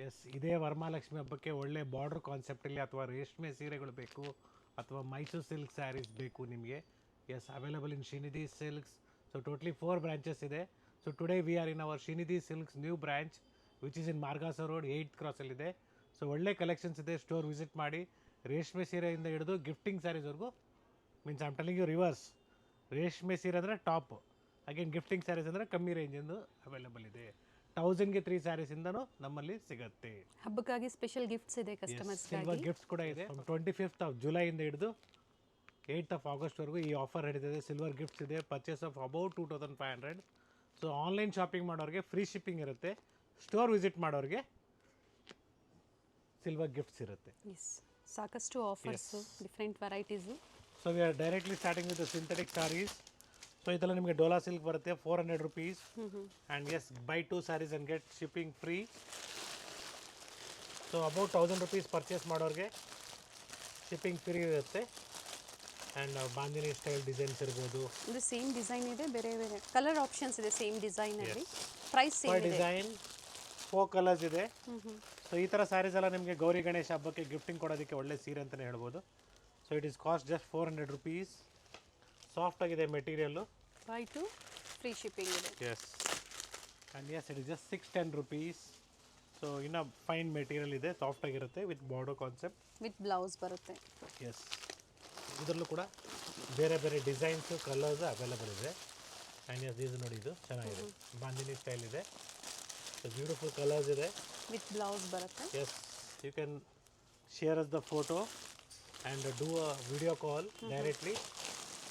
S, ಇದೇ ವರಮಹಾಲಕ್ಷ್ಮಿ ಹಬ್ಬಕ್ಕೆ ಒಳ್ಳೆ ಬಾರ್ಡರ್ ಕಾನ್ಸೆಪ್ಟಲ್ಲಿ ಅಥವಾ ರೇಷ್ಮೆ ಸೀರೆಗಳು ಬೇಕು ಅಥವಾ ಮೈಸೂರು ಸಿಲ್ಕ್ ಸ್ಯಾರೀಸ್ ಬೇಕು ನಿಮಗೆ. Yes, available in Srinidhi Silks. So totally 4 branches ಇದೆ. So today we are in our Srinidhi Silks new branch which is in Margosa road 8th ಕ್ರಾಸಲ್ಲಿದೆ. ಸೊ ಒಳ್ಳೆ ಕಲೆಕ್ಷನ್ಸ್ ಇದೆ, ಸ್ಟೋರ್ ವಿಸಿಟ್ ಮಾಡಿ. ರೇಷ್ಮೆ ಸೀರೆಯಿಂದ ಹಿಡಿದು ಗಿಫ್ಟಿಂಗ್ ಸ್ಯಾರೀಸ್ವರೆಗೂ, means I'm telling you reverse. ರೇಷ್ಮೆ ಸೀರೆ ಅಂದರೆ ಟಾಪ್, ಅಗೇನ್ ಗಿಫ್ಟಿಂಗ್ ಸ್ಯಾರೀಸ್ ಅಂದರೆ ಕಮ್ಮಿ ರೇಂಜಿಂದು ಅವೈಲಬಲ್ ಇದೆ. 1000ಗೆ 3 ಸ್ಯಾರೀಸಿಂದನೂ ನಮ್ಮಲ್ಲಿ ಸಿಗುತ್ತೆ. ಹಬ್ಬಕ್ಕಾಗಿ ಸ್ಪೆಷಲ್ ಗಿಫ್ಟ್ಸ್ ಇದೆ ಕಸ್ಟಮರ್ಸ್ಗಾಗಿ. ಸಿಲ್ವರ್ ಗಿಫ್ಟ್ಸ್ ಕೂಡ ಇದೆ. 25th ಆಫ್ ಜುಲೈಯಿಂದ ಹಿಡಿದು 8th ಆಫ್ ಆಗಸ್ಟ್ವರೆಗೂ ಈ ಆಫರ್ ನಡೀತಿದೆ. ಸಿಲ್ವರ್ ಗಿಫ್ಟ್ಸ್ ಇದೆ, purchase of about 2500. So online shopping ಮಾಡೋರಿಗೆ ಫ್ರೀ ಶಿಪ್ಪಿಂಗ್ ಇರುತ್ತೆ, ಸ್ಟೋರ್ ವಿಸಿಟ್ ಮಾಡೋರಿಗೆ ಸಿಲ್ವರ್ ಗಿಫ್ಟ್ಸ್ ಇರುತ್ತೆ. ಎಸ್, ಸಾಕಷ್ಟು offers, different varieties. So we are directly starting with synthetic sarees. So ಇದೆಲ್ಲ ನಿಮಗೆ ಡೋಲಾ ಸಿಲ್ಕ್ ಬರುತ್ತೆ 400 rupees. And yes, buy 2 saris and get shipping free. So about 1000 rupees purchase ಮಾಡೋರಿಗೆ shipping free ಇರುತ್ತೆ. And bandhani style designs ಇರ್ಬೋದು. ಇದು same design ಇದೆ, ಬೇರೆ ಬೇರೆ ಕಲರ್ ಆಪ್ಷನ್ಸ್ ಇದೆ ಸೇಮ್ ಡಿಸೈನಲ್ಲಿ. ಪ್ರೈಸ್ ಸೇಮ್ ಇದೆ. ಡಿಸೈನ್ 4 ಕಲರ್ಸ್ ಇದೆ. ಸೊ ಈ ಥರ ಸ್ಯಾರೀಸ್ ಎಲ್ಲ ನಿಮಗೆ ಗೌರಿ ಗಣೇಶ ಹಬ್ಬಕ್ಕೆ ಗಿಫ್ಟಿಂಗ್ ಕೊಡೋದಕ್ಕೆ ಒಳ್ಳೆ ಸೀರೆ ಅಂತಲೇ ಹೇಳ್ಬೋದು. So it is cost just 400 rupees. Soft ಆಗಿದೆ ಮೆಟೀರಿಯಲ್ಲು. ಬೈ 2 ಫ್ರೀ ಶಿಪ್ಪಿಂಗ್ ಇದೆ. Yes, and yes, it is just 610 rupees. So ಇನ್ನು ಫೈನ್ ಮೆಟೀರಿಯಲ್ ಇದೆ, ಸಾಫ್ಟ್ ಆಗಿರುತ್ತೆ with border concept, with blouse ಬರುತ್ತೆ. ಎಸ್. ಇದರಲ್ಲೂ ಕೂಡ ಬೇರೆ ಬೇರೆ ಡಿಸೈನ್ಸು ಕಲರ್ಸ್ ಅವೈಲಬಲ್ ಇದೆ. ಆ್ಯಂಡ್ ಎಸ್, ಇದು ನೋಡಿ, ಇದು ಚೆನ್ನಾಗಿದೆ, ಬಾಂದಿನಿ ಸ್ಟೈಲ್ ಇದೆ. ಸೊ ಬ್ಯೂಟಿಫುಲ್ ಕಲರ್ಸ್ ಇದೆ, ವಿತ್ ಬ್ಲೌಸ್ ಬರುತ್ತೆ. Yes. You can share us the photo and do a video call directly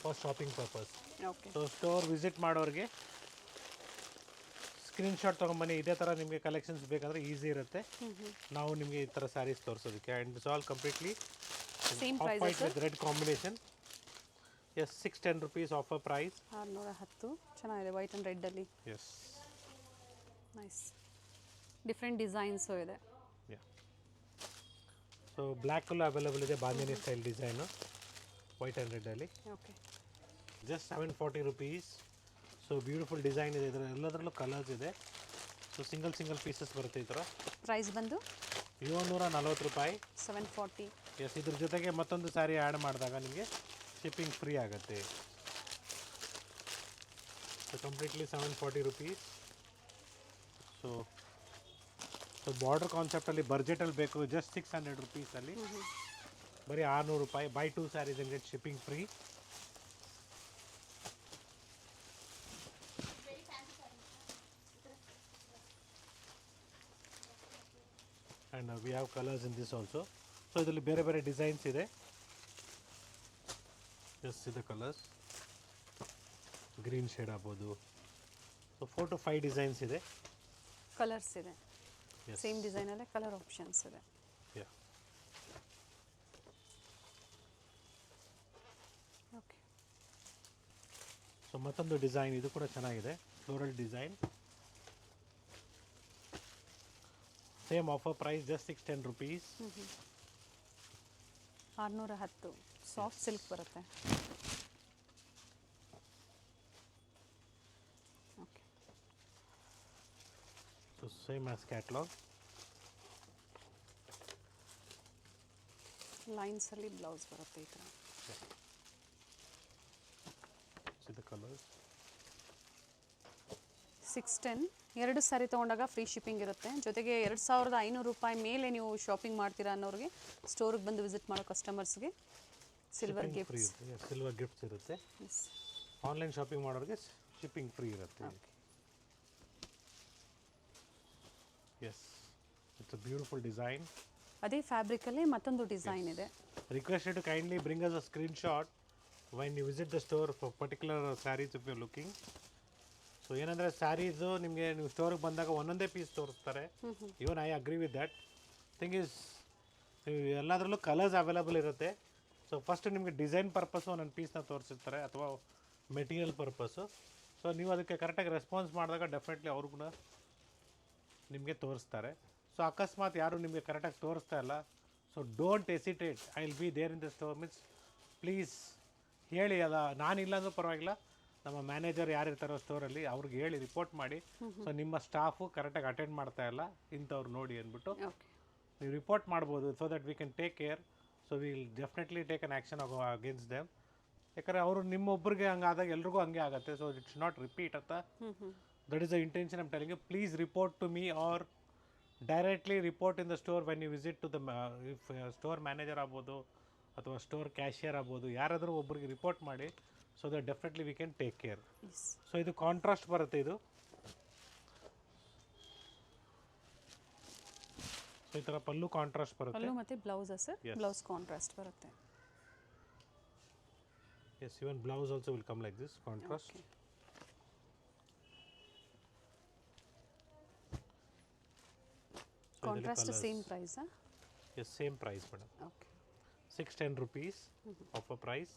for shopping purpose. Okay. So store visit ಮಾಡೋರಿಗೆ screenshot ತೊಗೊಂಬನ್ನಿ. ಇದೇ ಥರ ನಿಮಗೆ ಕಲೆಕ್ಷನ್ಸ್ ಬೇಕಂದರೆ ಈಸಿ ಇರುತ್ತೆ. ನಾವು ನಿಮಗೆ ಈ ಥರ ಸ್ಯಾರೀಸ್ ತೋರಿಸೋದಕ್ಕೆ. And it's all completely same of price white with red combination. Yes, 610 rupees offer price. 610 ಚೆನ್ನಾಗಿದೆ, ವೈಟ್ ಆ್ಯಂಡ್ ರೆಡ್ಡಲ್ಲಿ. ಎಸ್, ನೈಸ್, ಡಿಫ್ರೆಂಟ್ ಡಿಸೈನ್ಸು ಇದೆ. ಯಾ. ಸೊ ಬ್ಲ್ಯಾಕಲ್ಲೂ ಅವೈಲಬಲ್ ಇದೆ, bandhani style design, white and ರೆಡ್ಡಲ್ಲಿ. Okay. Just 740 rupees. So beautiful design ಇದೆ, ಇದರ ಎಲ್ಲದರಲ್ಲೂ colours ಇದೆ. ಸೊ ಸಿಂಗಲ್ ಪೀಸಸ್ ಬರುತ್ತೆ ಈ ಥರ. ಪ್ರೈಸ್ ಬಂದು 740 ರೂಪಾಯಿ. 740. ಎಸ್, ಇದ್ರ ಜೊತೆಗೆ ಮತ್ತೊಂದು ಸ್ಯಾರಿ ಆ್ಯಡ್ ಮಾಡಿದಾಗ ನಿಮಗೆ ಶಿಪ್ಪಿಂಗ್ ಫ್ರೀ ಆಗುತ್ತೆ. So completely 740 rupees. So border ಕಾನ್ಸೆಪ್ಟಲ್ಲಿ ಬಡ್ಜೆಟಲ್ಲಿ ಬೇಕು, ಜಸ್ಟ್ 600 rupees ಅಲ್ಲಿ ಬರೀ 600 ರೂಪಾಯಿ. Buy 2 saris and get shipping free. And we have colours in this also. So ಇದರಲ್ಲಿ ಬೇರೆ ಬೇರೆ ಡಿಸೈನ್ಸ್ ಇದೆ. ಎಸ್, ಇದೆ ಕಲರ್ಸ್, ಗ್ರೀನ್ ಶೇಡ್ ಆಗ್ಬೋದು. ಸೊ 4 to 5 ಡಿಸೈನ್ಸ್ ಇದೆ. ಕಲರ್ಸ್ ಇದೆ, Yes. ಸೇಮ್ ಡಿಸೈನಲ್ಲೇ ಕಲರ್ ಆಪ್ಷನ್ಸ್ ಇದೆ. ಯಾ. ಓಕೆ. ಸೊ ಮತ್ತೊಂದು ಡಿಸೈನ್, ಇದು ಕೂಡ ಚೆನ್ನಾಗಿದೆ, floral design. Same offer price just 610 rupees. 610 soft silk ಬರುತ್ತೆ. Okay. So same as catalogue. ಲೈನ್ಸಲ್ಲಿ ಬ್ಲೌಸ್ ಬರುತ್ತೆ ಈ ಥರ. The colours 610. 2 ಸ್ಯಾರಿ ತೊಗೊಂಡಾಗ ಫ್ರೀ ಶಿಪ್ಪಿಂಗ್ ಇರುತ್ತೆ. ಜೊತೆಗೆ 2500 ರೂಪಾಯಿ ಮೇಲೆ ನೀವು ಶಾಪಿಂಗ್ ಮಾಡ್ತೀರಾ ಅನ್ನೋರಿಗೆ, ಸ್ಟೋರಿಗೆ ಬಂದು ವಿಸಿಟ್ ಮಾಡೋ ಕಸ್ಟಮರ್ಸ್ಗೆ ಸಿಲ್ವರ್ ಫ್ರೀ ಗಿಫ್ಟ್ಸ್. ಇರುತ್ತೆ. ಸಿಲ್ವರ್ ಗಿಫ್ಟ್ಸ್ ಇರುತ್ತೆ. ಎಸ್. ಆನ್ಲೈನ್ ಶಾಪಿಂಗ್ ಮಾಡೋರಿಗೆ ಶಿಪ್ಪಿಂಗ್ ಫ್ರೀ ಇರುತ್ತೆ. Yes, it's a beautiful design. ಅದೇ ಫ್ಯಾಬ್ರಿಕಲ್ಲಿ ಮತ್ತೊಂದು ಡಿಸೈನ್ ಇದೆ. Requested to kindly bring us a screenshot when you visit the store for particular sarees if you're looking. So ಏನಂದರೆ ಸ್ಯಾರೀಸು ನಿಮಗೆ ನೀವು ಸ್ಟೋರಿಗೆ ಬಂದಾಗ ಒಂದೊಂದೇ ಪೀಸ್ ತೋರಿಸ್ತಾರೆ. Even I agree with that. Thing is, ಎಲ್ಲದರಲ್ಲೂ ಕಲರ್ಸ್ ಅವೈಲಬಲ್ ಇರುತ್ತೆ. ಸೊ ಫಸ್ಟ್ ನಿಮಗೆ design purpose ಒಂದೊಂದು ಪೀಸ್ನ ತೋರಿಸಿರ್ತಾರೆ ಅಥವಾ ಮೆಟೀರಿಯಲ್ ಪರ್ಪಸ್ಸು. ಸೊ ನೀವು ಅದಕ್ಕೆ ಕರೆಕ್ಟಾಗಿ ರೆಸ್ಪಾನ್ಸ್ ಮಾಡಿದಾಗ ಡೆಫಿನೆಟ್ಲಿ ಅವ್ರು ಕೂಡ ನಿಮಗೆ ತೋರಿಸ್ತಾರೆ. ಸೊ ಅಕಸ್ಮಾತ್ ಯಾರು ನಿಮಗೆ ಕರೆಕ್ಟಾಗಿ ತೋರಿಸ್ತಾ ಇಲ್ಲ, so don't hesitate, I will be there in the store. Means please ಹೇಳಿ, ಅದ ನಾನಿಲ್ಲ ಅಂದರೂ ಪರವಾಗಿಲ್ಲ, ನಮ್ಮ ಮ್ಯಾನೇಜರ್ ಯಾರು ಇರ್ತಾರೋ ಸ್ಟೋರಲ್ಲಿ ಅವ್ರಿಗೆ ಹೇಳಿ ರಿಪೋರ್ಟ್ ಮಾಡಿ, ಸೊ ನಿಮ್ಮ ಸ್ಟಾಫು ಕರೆಕ್ಟಾಗಿ ಅಟೆಂಡ್ ಮಾಡ್ತಾ ಇಲ್ಲ ಇಂಥವ್ರು ನೋಡಿ ಅಂದ್ಬಿಟ್ಟು ಓಕೆ ನೀವು ರಿಪೋರ್ಟ್ ಮಾಡ್ಬೋದು. So that we can take care. So will definitely take an action against them. ಯಾಕಂದರೆ ಅವರು ನಿಮ್ಮೊಬ್ಬರಿಗೆ ಹಂಗಾದಾಗ ಎಲ್ರಿಗೂ ಹಂಗೆ ಆಗುತ್ತೆ. So it should not repeat ಅಂತ. That is the intention I'm telling you. Please report to me or directly report in the store when you visit to the if store manager ಆಗ್ಬೋದು ಅಥವಾ ಸ್ಟೋರ್ ಕ್ಯಾಶಿಯರ್ ಆಗ್ಬೋದು, ಯಾರಾದರೂ ಒಬ್ಬರಿಗೆ report ಮಾಡಿ. So that definitely we can take care. So ಇದು contrast ಬರುತ್ತೆ. ಇದು so ಈ ಥರ ಪಲ್ಲು ಕಾಂಟ್ರಾಸ್ಟ್ ಬರುತ್ತೆ. ಪಲ್ಲು ಮತ್ತು ಬ್ಲೌಸ್ ಸರ್, ಬ್ಲೌಸ್ ಕಾಂಟ್ರಾಸ್ಟ್ ಬರುತ್ತೆ. Yes, even blouse also will come like this contrast. Contrast same ಪ್ರೈಸಾ? Yes, same price madam. Okay, 610 rupees offer price.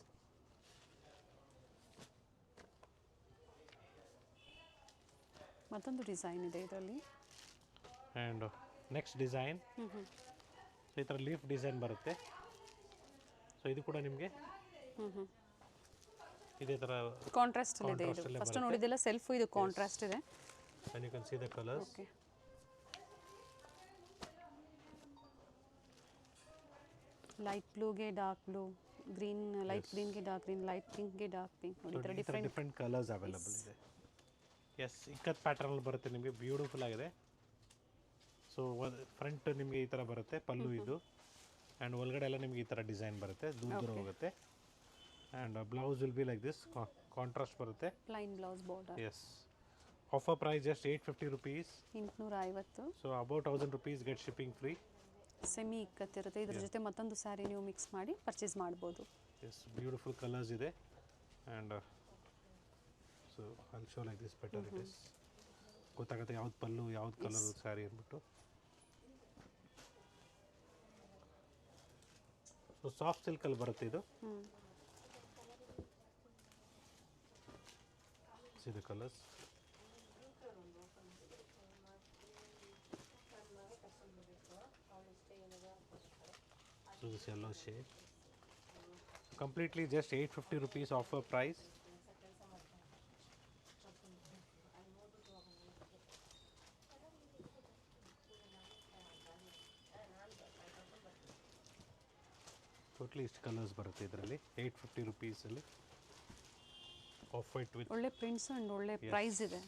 ಮತ್ತೊಂದು ಡಿಸೈನ್ ಇದೆ ಇದರಲ್ಲಿ. ಆ್ಯಂಡ್ ನೆಕ್ಸ್ಟ್ ಡಿಸೈನ್, ಸೊ ಈ ಥರ ಲೀಫ್ ಡಿಸೈನ್ ಬರುತ್ತೆ. ಸೊ ಇದು ಕೂಡ ನಿಮಗೆ ಇದೇ ಥರ ಕಾಂಟ್ರಾಸ್ಟ್ ಇದೆ. ಇದು ಫಸ್ಟ್ ನೋಡಿದ್ದೆಲ್ಲ ಸೆಲ್ಫ್, ಇದು ಕಾಂಟ್ರಾಸ್ಟ್ ಇದೆ. And you can see the colours. Okay, light ಬ್ಲೂಗೆ ಡಾರ್ಕ್ ಬ್ಲೂ, ಗ್ರೀನ್ ಲೈಟ್ ಗ್ರೀನ್ಗೆ ಡಾರ್ಕ್ ಗ್ರೀನ್, ಲೈಟ್ ಪಿಂಕ್ಗೆ ಡಾರ್ಕ್ ಪಿಂಕ್, ನೋಡಿ ಈ ಥರ ಡಿಫ್ರೆಂಟ್ ಕಲರ್ಸ್ ಅವೈಲಬಲ್ ಇದೆ. ಎಸ್, ಇಕ್ಕತ್ ಪ್ಯಾಟರ್ನಲ್ಲಿ ಬರುತ್ತೆ ನಿಮಗೆ, ಬ್ಯೂಟಿಫುಲ್ ಆಗಿದೆ. ಸೊ ಫ್ರಂಟ್ ನಿಮಗೆ ಈ ಥರ ಬರುತ್ತೆ ಪಲ್ಲು ಇದು, ಆ್ಯಂಡ್ ಒಳಗಡೆ ಎಲ್ಲ ನಿಮಗೆ ಈ ಥರ ಡಿಸೈನ್ ಬರುತ್ತೆ, ದೂರ ಹೋಗುತ್ತೆ. And blouse will be like this, contrast ಬರುತ್ತೆ. Plain blouse border. Yes, offer price just 850 rupees. 850. So about 1000 rupees get shipping free. Semi ಇಕ್ಕತ್ತಿರುತ್ತೆ. ಇದ್ರ ಜೊತೆ ಮತ್ತೊಂದು ಸ್ಯಾರಿ ನೀವು ಮಿಕ್ಸ್ ಮಾಡಿ ಪರ್ಚೇಸ್ ಮಾಡ್ಬೋದು. ಎಸ್, ಬ್ಯೂಟಿಫುಲ್ ಕಲರ್ಸ್ ಇದೆ. And so I show like this better it is. ಗೊತ್ತಾಗುತ್ತೆ ಯಾವ್ದು ಪಲ್ಲು ಯಾವ್ದು ಕಲರ್ ಸ್ಯಾರಿ ಅಂದ್ಬಿಟ್ಟು. ಸೊ ಸಾಫ್ಟ್ ಸಿಲ್ಕಲ್ಲಿ ಬರುತ್ತೆ ಇದು. C the colours. So this yellow shade. Completely just 850 rupees offer price. Totally ಇಷ್ಟು ಕಲರ್ಸ್ ಬರುತ್ತೆ ಇದರಲ್ಲಿ 850 rupees ಅಲ್ಲಿ. ಆಫ್ ವೈಟ್ ವಿತ್ ಒಳ್ಳೆ ಪ್ರಿಂಟ್ಸ್ ಅಂಡ್ ಒಳ್ಳೆ ಪ್ರೈಸ್ ಇದೆ.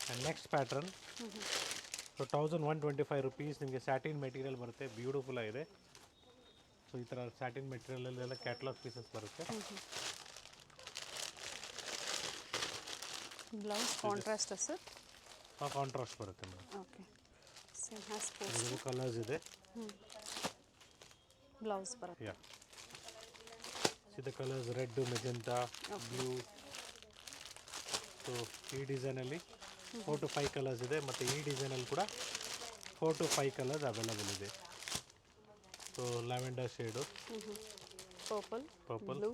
And next pattern, so 1125 rupees ನಿಮಗೆ ಸ್ಯಾಟಿನ್ ಮೆಟೀರಿಯಲ್ ಬರುತ್ತೆ, ಬ್ಯೂಟಿಫುಲ್ ಆಗಿದೆ. ಸೊ ಈ ಥರ ಸ್ಯಾಟಿನ್ ಮೆಟೀರಿಯಲ್ಲೆಲ್ಲ ಕ್ಯಾಟಲಾಗ್ ಪೀಸಸ್ ಬರುತ್ತೆ. Blouse contrast sir? ಕಾಂಟ್ರಾಸ್ಟ್ ಬರುತ್ತೆ ಮೇಡಮ್. ಓಕೆ, ಸೇಮ್ ಹ್ಯಾಸ್ ಇದು ಕಲರ್ಸ್ ಇದೆ. ಬ್ಲೌಸ್ ಬರುತ್ತೆ. Yeah, see the colours red, magenta, blue. So ಈ ಡಿಸೈನಲ್ಲಿ 4 to 5 ಕಲರ್ಸ್ ಇದೆ, ಮತ್ತು ಈ ಡಿಸೈನಲ್ಲಿ ಕೂಡ 4 to 5 ಕಲರ್ಸ್ ಅವೈಲಬಲ್ ಇದೆ. So lavender shade, purple, blue.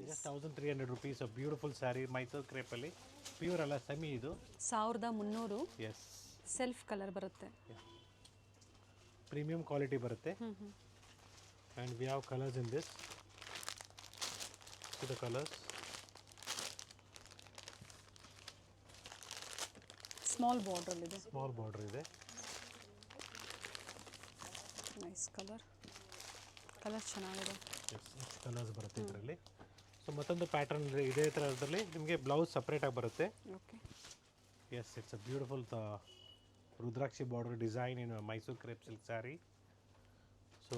Just 1300 rupees, a beautiful saree Mysuru ಕ್ರೇಪಲ್ಲಿ, ಪ್ಯೂರ್ ಅಲ್ಲ ಸೆಮಿ ಇದು. 1300. ಎಸ್, ಸೆಲ್ಫ್ ಕಲರ್ ಬರುತ್ತೆ. ಪ್ರೀಮಿಯಂ ಕ್ವಾಲಿಟಿ ಬರುತ್ತೆ. And we have colours in this. The colours small border ಇದೆ. ಸ್ಮಾಲ್ ಬಾರ್ಡರ್ ಇದೆ. Nice colour, colour ಚೆನ್ನಾಗಿದೆ. Yes, colours ಬರುತ್ತೆ ಇದರಲ್ಲಿ. ಸೊ ಮತ್ತೊಂದು ಪ್ಯಾಟರ್ನ್ ಇದೇ ಥರದಲ್ಲಿ ನಿಮಗೆ ಬ್ಲೌಸ್ ಸಪ್ರೇಟಾಗಿ ಬರುತ್ತೆ. Okay, yes, it's a beautiful rudraksha border design in Mysuru crepe silk saree. So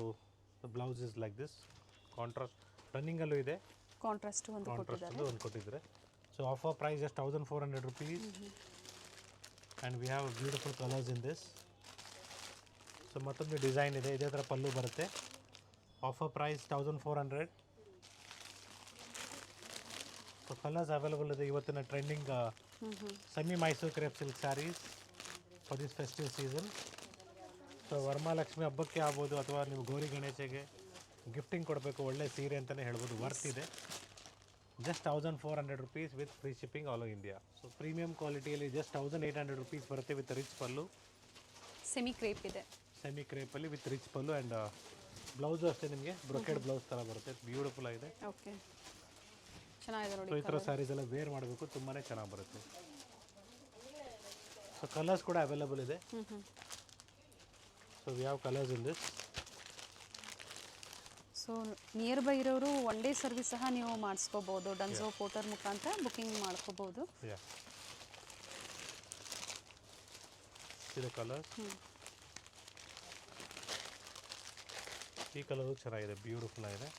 the blouse is like this, contrast ರನ್ನಿಂಗಲ್ಲೂ ಇದೆ, ಕಾಂಟ್ರಾಸ್ಟ್ ಒಂದು ಕೊಟ್ಟಿದ್ದಾರೆ. ಒಂದು ಕೊಟ್ಟಿದ್ದಾರೆ. So offer price just 1400 rupees. And we have beautiful colours in this. So ಮತ್ತೊಂದು design ಇದೆ, ಇದೇ ಥರ ಪಲ್ಲು ಬರುತ್ತೆ. Offer price 1400. So colours available ಇದೆ. ಇವತ್ತಿನ trending semi Mysuru crepe silk sarees for this festive season. So Varamahalakshmi ಹಬ್ಬಕ್ಕೆ ಆಗ್ಬೋದು, ಅಥವಾ ನೀವು ಗೌರಿ ಗಣೇಶಗೆ ಗಿಫ್ಟಿಂಗ್ ಕೊಡಬೇಕು, ಒಳ್ಳೆ ಸೀರೆ ಅಂತಲೇ ಹೇಳ್ಬೋದು. ವರ್ತ್ ಇದೆ. Just 1400 rupees with free shipping all over India. So premium ಕ್ವಾಲಿಟಿಯಲ್ಲಿ ಜಸ್ಟ್ 1800 rupees ಬರುತ್ತೆ with rich pallu. Semi crepe ಇದೆ, ಸೆಮಿ ಕ್ರೇಪಲ್ಲಿ with rich pallu. And blouse ಅಷ್ಟೇ ನಿಮಗೆ ಬ್ರೊಕೆಡ್ ಬ್ಲೌಸ್ ಥರ ಬರುತ್ತೆ, ಬ್ಯೂಟಿಫುಲ್ ಆಗಿದೆ. ಓಕೆ, ಚೆನ್ನಾಗಿದೆ ಸೊ ನೋಡಿ ಈ ಥರ ಸ್ಯಾರೀಸ್ ಎಲ್ಲ ವೇರ್ ಮಾಡಬೇಕು, ತುಂಬಾ ಚೆನ್ನಾಗಿ ಬರುತ್ತೆ. ಸೊ ಕಲರ್ಸ್ ಕೂಡ ಅವೈಲೇಬಲ್ ಇದೆ. So we have colours in this. So near by ಇರೋರು ಒನ್ ಡೇ ಸರ್ವಿಸ್ ಸಹ ನೀವು ಮಾಡಿಸ್ಕೋಬೋದು. ಡನ್ಸೋ ಪೋರ್ಟರ್ ಮುಖಾಂತರ ಬುಕಿಂಗ್ ಮಾಡ್ಕೋಬೋದು. ಇದು ಕಲರ್, ಈ ಕಲರು ಚೆನ್ನಾಗಿದೆ, ಬ್ಯೂಟಿಫುಲ್ ಆಗಿದೆ.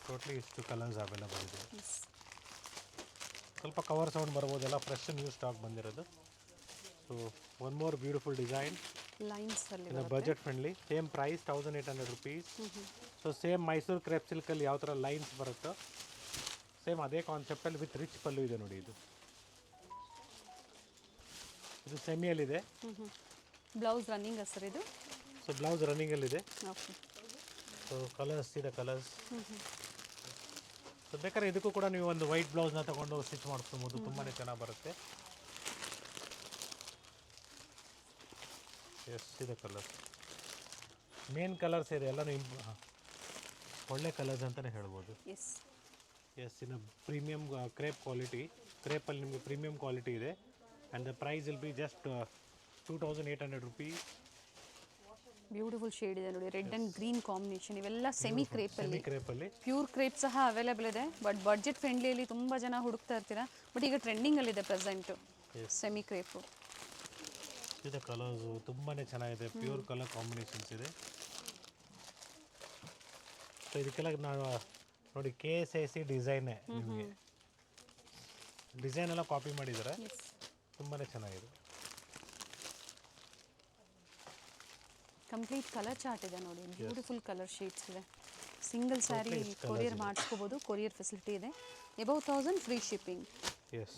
ಟೋಟ್ಲಿ ಇಷ್ಟು ಕಲರ್ಸ್ ಅವೈಲೇಬಲ್ ಇದೆ. ಸ್ವಲ್ಪ ಕವರ್ ಸೌಂಡ್ ಬರ್ಬೋದೆಲ್ಲ, ಫ್ರೆಶ್ ನ್ಯೂ ಸ್ಟಾಕ್ ಬಂದಿರೋದು. So one more beautiful design lines ಅಲ್ಲಿ in budget friendly. Same price 1800 rupees. So same Mysuru crepe ಸಿಲ್ಕಲ್ಲಿ ಯಾವ ಥರ ಲೈನ್ಸ್ ಬರುತ್ತೋ ಸೇಮ್ ಅದೇ ಕಾನ್ಸೆಪ್ಟಲ್ಲಿ ವಿತ್ ರಿಚ್ ಪಲ್ಲು ಇದೆ ನೋಡಿ. ಇದು ಸೆಮಿಯಲ್ಲಿದೆ. ಬ್ಲೌಸ್ ರನ್ನಿಂಗ್ ಸರ್ ಇದು. ಸೊ ಬ್ಲೌಸ್ ರನ್ನಿಂಗಲ್ಲಿದೆ. ಓಕೆ. ಸೊ ಕಲರ್ಸ್ ಇದೆ, ಕಲರ್ಸ್. ಸೊ ಬೇಕಾದ್ರೆ ಇದಕ್ಕೂ ಕೂಡ ನೀವು ಒಂದು ವೈಟ್ ಬ್ಲೌಸ್ನ ತಗೊಂಡು ಸ್ಟಿಚ್ ಮಾಡ್ಕೊಬೋದು, ತುಂಬಾ ಚೆನ್ನಾಗಿ ಬರುತ್ತೆ. ಎಸ್ ಇದೆ ಕಲರ್, ಮೇನ್ ಕಲರ್ಸ್ ಇದೆ ಎಲ್ಲನೂ ಒಳ್ಳೆ ಕಲರ್ಸ್ ಅಂತಲೇ ಹೇಳ್ಬೋದು. ಎಸ್ ಇನ್ನು ಪ್ರೀಮಿಯಮ್ ಕ್ರೇಪ್ ಕ್ವಾಲಿಟಿ, ಕ್ರೇಪಲ್ಲಿ ನಿಮಗೆ ಪ್ರೀಮಿಯಮ್ ಕ್ವಾಲಿಟಿ ಇದೆ. And the price will be just 2800 rupees. Beautiful shade ಇದೆ ನೋಡಿ, ರೆಡ್ ಆ್ಯಂಡ್ ಗ್ರೀನ್ ಕಾಂಬಿನೇಷನ್. ಇವೆಲ್ಲ ಸೆಮಿ ಕ್ರೇಪಲ್ಲಿ, ಪ್ಯೂರ್ ಕ್ರೇಪ್ ಸಹ ಅವೈಲೇಬಲ್ ಇದೆ. ಬಟ್ ಬಡ್ಜೆಟ್ ಫ್ರೆಂಡ್ಲಿಯಲ್ಲಿ ತುಂಬ ಜನ ಹುಡುಕ್ತಾ ಇರ್ತೀರಾ. ಬಟ್ ಈಗ ಟ್ರೆಂಡಿಂಗಲ್ಲಿದೆ ಪ್ರೆಸೆಂಟು ಸೆಮಿ ಕ್ರೇಪು. ಇದೆ ಕಲರ್ಸು ತುಂಬಾ ಚೆನ್ನಾಗಿದೆ, ಪ್ಯೂರ್ ಕಲರ್ ಕಾಂಬಿನೇಷನ್ಸ್ ಇದೆ. ಸೊ ಇದಕ್ಕೆಲ್ಲ ನಾವು ನೋಡಿ KSIC ಡಿಸೈನೇ, ನಿಮಗೆ ಡಿಸೈನ್ ಎಲ್ಲ ಕಾಪಿ ಮಾಡಿದ್ದಾರೆ, ತುಂಬಾ ಚೆನ್ನಾಗಿದೆ. ಕಂಪ್ಲೀಟ್ ಕಲರ್ ಚಾರ್ಟ್ ಇದೆ ನೋಡಿ, ಬ್ಯೂಟಿಫುಲ್ ಕಲರ್ ಶೇಡ್ಸ್ ಇದೆ. ಸಿಂಗಲ್ ಸ್ಯಾರಿ ಕೊರಿಯರ್ ಮಾಡಿಸ್ಕೋಬೋದು, ಕೊರಿಯರ್ ಫೆಸಿಲಿಟಿ ಇದೆ. Above 1000 free shipping. Yes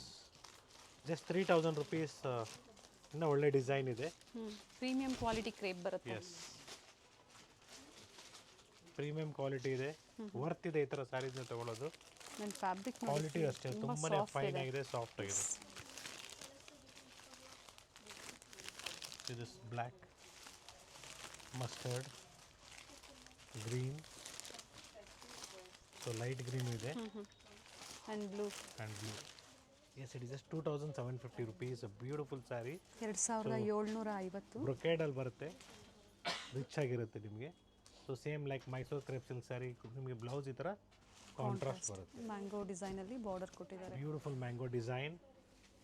just 3000 rupees. ಇನ್ನೂ ಒಳ್ಳೆ ಡಿಸೈನ್ ಇದೆ. ಪ್ರೀಮಿಯಂ ಕ್ವಾಲಿಟಿ ಕ್ರೇಪ್ ಬರುತ್ತೆ. ಎಸ್ ಪ್ರೀಮಿಯಂ ಕ್ವಾಲಿಟಿ ಇದೆ, ವರ್ತ್ ಇದೆ ಈ ಥರ ಸ್ಯಾರೀಸ್ನ ತಗೊಳ್ಳೋದು. ನನ್ನ ಫ್ಯಾಬ್ರಿಕ್ ಕ್ವಾಲಿಟಿ ಅಷ್ಟೇ ತುಂಬಾ ಫೈನ್ ಆಗಿದೆ, ಸಾಫ್ಟ್ ಆಗಿದೆ. ಇದು black, mustard, green, so light green ಇದೆ, and blue. Yes it is just 2750 rupees. Beautiful saree, 2750. ಬ್ರೊಕೇಡಲ್ಲಿ ಬರುತ್ತೆ, ರಿಚ್ ಆಗಿರುತ್ತೆ ನಿಮಗೆ. So same like Mysuru crepe silk saree, ನಿಮಗೆ ಬ್ಲೌಸ್ ಈ ಥರ ಕಾಂಟ್ರಾಸ್ಟ್ ಬರುತ್ತೆ. ಮ್ಯಾಂಗೋ ಡಿಸೈನಲ್ಲಿ ಬಾರ್ಡರ್ ಕೊಟ್ಟಿದ್ದಾರೆ. Beautiful mango design,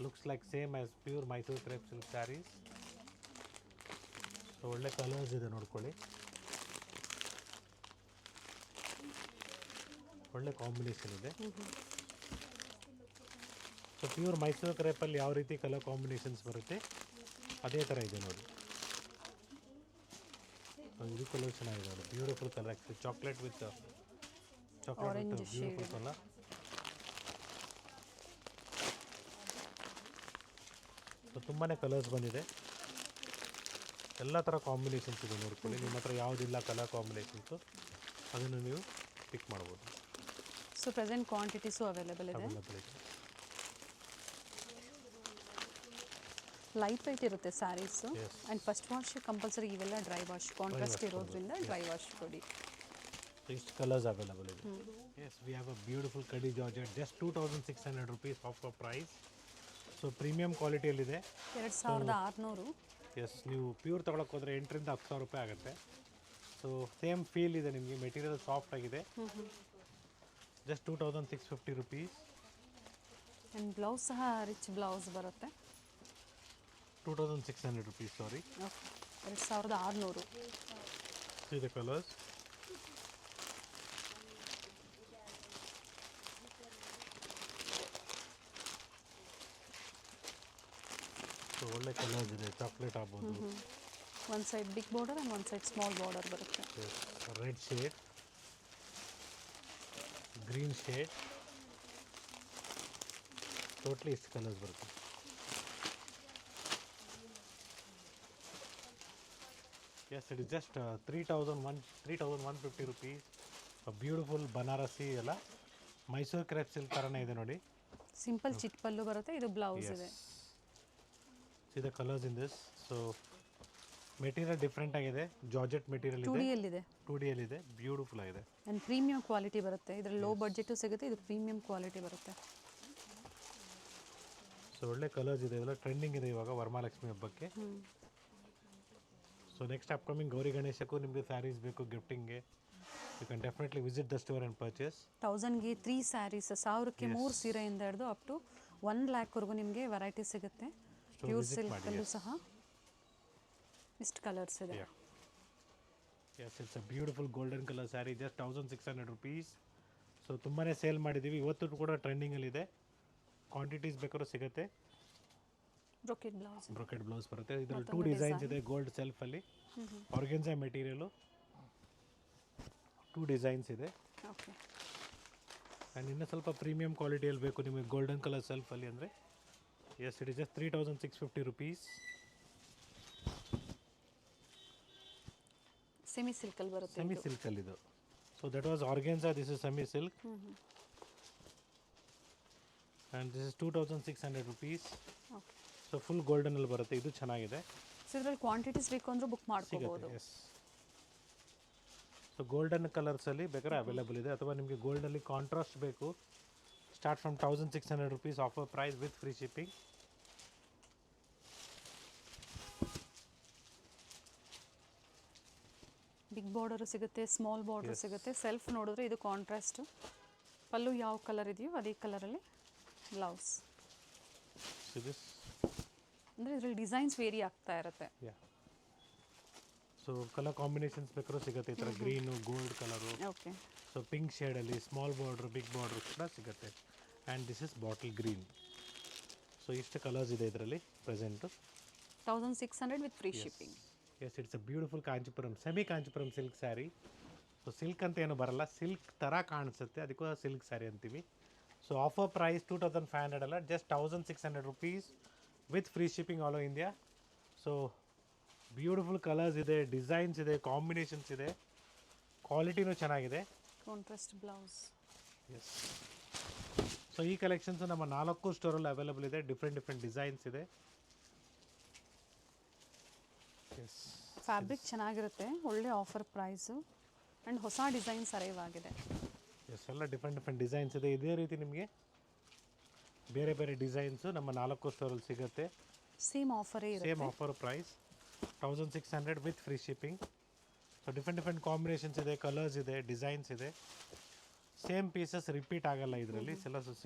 looks like same as pure Mysuru crepe silk sarees. So ಒಳ್ಳೆ ಕಲರ್ಸ್ ಇದೆ ನೋಡ್ಕೊಳ್ಳಿ, ಒಳ್ಳೆ ಕಾಂಬಿನೇಷನ್ ಇದೆ. ಸೊ ಪ್ಯೂರ್ ಮೈಸೂರು ಕ್ರೇಪಲ್ಲಿ ಯಾವ ರೀತಿ ಕಲರ್ ಕಾಂಬಿನೇಷನ್ಸ್ ಬರುತ್ತೆ ಅದೇ ಥರ ಇದೆ ನೋಡಿ. ಇದು ಕಲರ್ ಚೆನ್ನಾಗಿದೆ ನೋಡಿ, beautiful colour. Actually chocolate with beautiful colour. So ತುಂಬಾ ಕಲರ್ಸ್ ಬಂದಿದೆ, ಎಲ್ಲ ಥರ ಕಾಂಬಿನೇಷನ್ಸ್ ಇದೆ ನೋಡ್ಕೊಳ್ಳಿ. ನಿಮ್ಮ ಹತ್ರ ಯಾವುದಿಲ್ಲ ಕಲರ್ ಕಾಂಬಿನೇಷನ್ಸು ಅದನ್ನು ನೀವು ಪಿಕ್ ಮಾಡ್ಬೋದು. ಸೊ ಪ್ರೆಸೆಂಟ್ ಕ್ವಾಂಟಿಟೀಸು ಅವೈಲೇಬಲ್ ಇದೆ. ಲೈಟ್ ವೈಟ್ ಇರುತ್ತೆ sarees. And first wash compulsory, ಇವೆಲ್ಲ ಡ್ರೈ ವಾಶ್, ಕಾಂಟ್ರಾಸ್ಟ್ ಇರೋದ್ರಿಂದ ಡ್ರೈ ವಾಶ್ ಕೊಡಿ. ಇಷ್ಟು ಕಲರ್ಸ್ ಅವೈಲೇಬಲ್ ಇದೆ. Yes we have a beautiful khadi georgette, just 2600 rupees of a price. So premium ಕ್ವಾಲಿಟಿಯಲ್ಲಿದೆ, 2600. Yes ನೀವು pure ತೊಗೊಳಕ್ಕೆ ಹೋದರೆ 8,000 to 10,000 ರೂಪಾಯಿ ಆಗುತ್ತೆ. ಸೊ ಸೇಮ್ ಫೀಲ್ ಇದೆ ನಿಮಗೆ, ಮೆಟೀರಿಯಲ್ ಸಾಫ್ಟ್ ಆಗಿದೆ. Just 2650 rupees. ಆ್ಯಂಡ್ ಬ್ಲೌಸ್ ಸಹ ರಿಚ್ ಬ್ಲೌಸ್ ಬರುತ್ತೆ. 2600 rupees, sorry. 2600. See the colors. So ಒಳ್ಳೆ ಕಲರ್ಸ್ ಇದೆ, ಚಾಕ್ಲೇಟ್ ಆಗ್ಬೋದು. One side big border and one side small border ಬರುತ್ತೆ. Red shade, green shade, totally ಇಷ್ಟು ಕಲರ್ಸ್ ಬರುತ್ತೆ. Yes it is just 3150 rupees. Beautiful Banarasi ಎಲ್ಲ Mysuru crepe silk ಥರನೇ ಇದೆ ನೋಡಿ. ಸಿಂಪಲ್ ಚಿಟ್ ಪಲ್ಲು ಬರುತ್ತೆ, ಇದು ಬ್ಲೌಸ್ ಇದೆ. See the colors in this. So material different ಆಗಿದೆ, ಜಾರ್ಜೆಟ್ ಮೆಟೀರಿಯಲ್ ಟೂ ಇದೆ, ಡಿಯಲ್ಲಿದೆ 2D ಇದೆ, ಬ್ಯೂಟಿಫುಲ್ ಆಗಿದೆ. ಆ್ಯಂಡ್ ಪ್ರೀಮಿಯಂ ಕ್ವಾಲಿಟಿ ಬರುತ್ತೆ. ಇದರಲ್ಲಿ ಲೋ ಬಡ್ಜೆಟು ಸಿಗುತ್ತೆ, ಇದು ಪ್ರೀಮಿಯಂ ಕ್ವಾಲಿಟಿ ಬರುತ್ತೆ. ಸೊ ಒಳ್ಳೆ ಕಲರ್ಸ್ ಇದೆ, ಇದೆಲ್ಲ ಟ್ರೆಂಡಿಂಗ್ ಇದೆ ಇವಾಗ ವರಮಹಾಲಕ್ಷ್ಮಿ ಹಬ್ಬಕ್ಕೆ. ಸೊ ನೆಕ್ಸ್ಟ್ ಅಪ್ಕಮಿಂಗ್ ಗೌರಿ ಗಣೇಶಕ್ಕೂ ನಿಮಗೆ ಸ್ಯಾರೀಸ್ ಬೇಕು ಗಿಫ್ಟಿಂಗ್ಗೆ, you can definitely visit the store and purchase. 1000ಗೆ 3 ಸ್ಯಾರೀಸ್, 1000ಕ್ಕೆ 3 ಸೀರೆಯಿಂದ ಹಿಡಿದು ಅಪ್ ಟು 1 ಲ್ಯಾಕ್ವರೆಗೂ ನಿಮಗೆ ವೆರೈಟಿ ಸಿಗುತ್ತೆ. ಪ್ಯೂರ್ ಸಿಲ್ಕಲ್ಲೂ ಸಹ ಇಷ್ಟು ಕಲರ್ಸ್ ಇದೆ. Yes, it's a beautiful golden colour saree, just 1600 rupees. So ತುಂಬಾ ಸೇಲ್ ಮಾಡಿದ್ದೀವಿ, ಇವತ್ತು ಕೂಡ ಟ್ರೆಂಡಿಂಗಲ್ಲಿದೆ. ಕ್ವಾಂಟಿಟೀಸ್ ಬೇಕಾದ್ರೂ ಸಿಗುತ್ತೆ. ಬ್ರೊಕೆಟ್ ಬ್ಲೌಸ್ ಬರುತ್ತೆ. ಇದರಲ್ಲಿ 2 ಡಿಸೈನ್ಸ್ ಇದೆ, ಗೋಲ್ಡ್ ಸೆಲ್ಫಲ್ಲಿ, ಆರ್ಗೆನ್ಸಾ ಮೆಟೀರಿಯಲು, 2 ಡಿಸೈನ್ಸ್ ಇದೆ. ಓಕೆ. ಆ್ಯಂಡ್ ಇನ್ನೂ ಸ್ವಲ್ಪ ಪ್ರೀಮಿಯಂ ಕ್ವಾಲಿಟಿಯಲ್ಲಿ ಬೇಕು ನಿಮಗೆ ಗೋಲ್ಡನ್ ಕಲರ್ ಸೆಲ್ಫಲ್ಲಿ ಅಂದರೆ, yes, it is just 3650 rupees. Semi ಸಿಲ್ಕಲ್ಲಿ ಬರುತ್ತೆ. ಸೆಮಿ ಸಿಲ್ಕಲ್ಲಿ ಇದು. So that was organza, this is semi silk. And this is 2600 rupees. Okay. So full ಗೋಲ್ಡನಲ್ಲಿ ಬರುತ್ತೆ, ಇದು ಚೆನ್ನಾಗಿದೆ. ಸೊ ಇದರಲ್ಲಿ ಕ್ವಾಂಟಿಟೀಸ್ ಬೇಕು ಅಂದರೂ ಬುಕ್ ಮಾಡ್ಕೋಬೋದು. ಎಸ್. ಸೊ ಗೋಲ್ಡನ್ ಕಲರ್ಸಲ್ಲಿ ಬೇಕಾದ್ರೆ ಅವೈಲೇಬಲ್ ಇದೆ, ಅಥವಾ ನಿಮಗೆ ಗೋಲ್ಡಲ್ಲಿ ಕಾಂಟ್ರಾಸ್ಟ್ ಬೇಕು, start from 1600 rupees offer price with free shipping. Big border ಸಿಗುತ್ತೆ, ಸ್ಮಾಲ್ ಬಾರ್ಡರ್ ಸಿಗುತ್ತೆ. ಸೆಲ್ಫ್ ನೋಡಿದ್ರೆ ಇದು ಕಾಂಟ್ರಾಸ್ಟು, ಪಲ್ಲು ಯಾವ ಕಲರ್ ಇದೆಯೋ ಅದೇ ಕಲರಲ್ಲಿ ಬ್ಲೌಸ್. ಅಂದರೆ ಇದರಲ್ಲಿ ಡಿಸೈನ್ಸ್ ವೇರಿ ಆಗ್ತಾ ಇರುತ್ತೆ. ಸೊ ಕಲರ್ ಕಾಂಬಿನೇಷನ್ಸ್ ಬೇಕಾದ್ರೂ ಸಿಗುತ್ತೆ, ಈ ಥರ green, gold colour. Okay. So pink ಶೇಡಲ್ಲಿ ಸ್ಮಾಲ್ ಬಾರ್ಡ್ರು, ಬಿಗ್ ಬಾರ್ಡ್ರು ಕೂಡ ಸಿಗುತ್ತೆ. And this is bottle green. So ಇಷ್ಟು ಕಲರ್ಸ್ ಇದೆ ಇದರಲ್ಲಿ present. 1600 with free shipping. Yes, it's a beautiful Kanchipuram, semi Kanchipuram silk saree. So silk ಅಂತ ಏನು ಬರಲ್ಲ, ಸಿಲ್ಕ್ ಥರ ಕಾಣಿಸುತ್ತೆ, ಅದಕ್ಕೂ ಸಿಲ್ಕ್ ಸ್ಯಾರಿ ಅಂತೀವಿ. ಸೊ ಆಫರ್ ಪ್ರೈಸ್ 2500 ಅಲ್ಲ, just 1600 rupees with free shipping all over India. So beautiful colours ಇದೆ, ಡಿಸೈನ್ಸ್ ಇದೆ, ಕಾಂಬಿನೇಷನ್ಸ್ ಇದೆ, ಕ್ವಾಲಿಟಿನೂ ಚೆನ್ನಾಗಿದೆ. Contrast blouse. ಎಸ್. ಸೊ ಈ ಕಲೆಕ್ಷನ್ಸ್ ನಮ್ಮ 4 ಸ್ಟೋರಲ್ಲಿ ಅವೈಲೇಬಲ್ ಇದೆ, ಡಿಫ್ರೆಂಟ್ ಡಿಸೈನ್ಸ್ ಇದೆ. ಎಸ್. ಫ್ಯಾಬ್ರಿಕ್ ಚೆನ್ನಾಗಿರುತ್ತೆ, ಒಳ್ಳೆ ಆಫರ್ ಪ್ರೈಸು, ಆ್ಯಂಡ್ ಹೊಸ ಡಿಸೈನ್ಸ್ ಅರೈವ್ ಆಗಿದೆ. ಎಸ್, ಎಲ್ಲ ಡಿಫ್ರೆಂಟ್ ಡಿಸೈನ್ಸ್ ಇದೆ. ಇದೇ ರೀತಿ ನಿಮಗೆ ಬೇರೆ ಡಿಸೈನ್ಸು ನಮ್ಮ 4 ಸ್ಟೋರಲ್ಲಿ ಸಿಗುತ್ತೆ. ಸೇಮ್ ಆಫರೇ ಇರುತ್ತೆ. Same offer price 1600 with free shipping. So different combinations ಇದೆ, ಕಲರ್ಸ್ ಇದೆ, ಡಿಸೈನ್ಸ್ ಇದೆ. ಸೇಮ್ ಪೀಸಸ್ ರಿಪೀಟ್ ಆಗಲ್ಲ ಇದರಲ್ಲಿ ಎಲ್ಲ.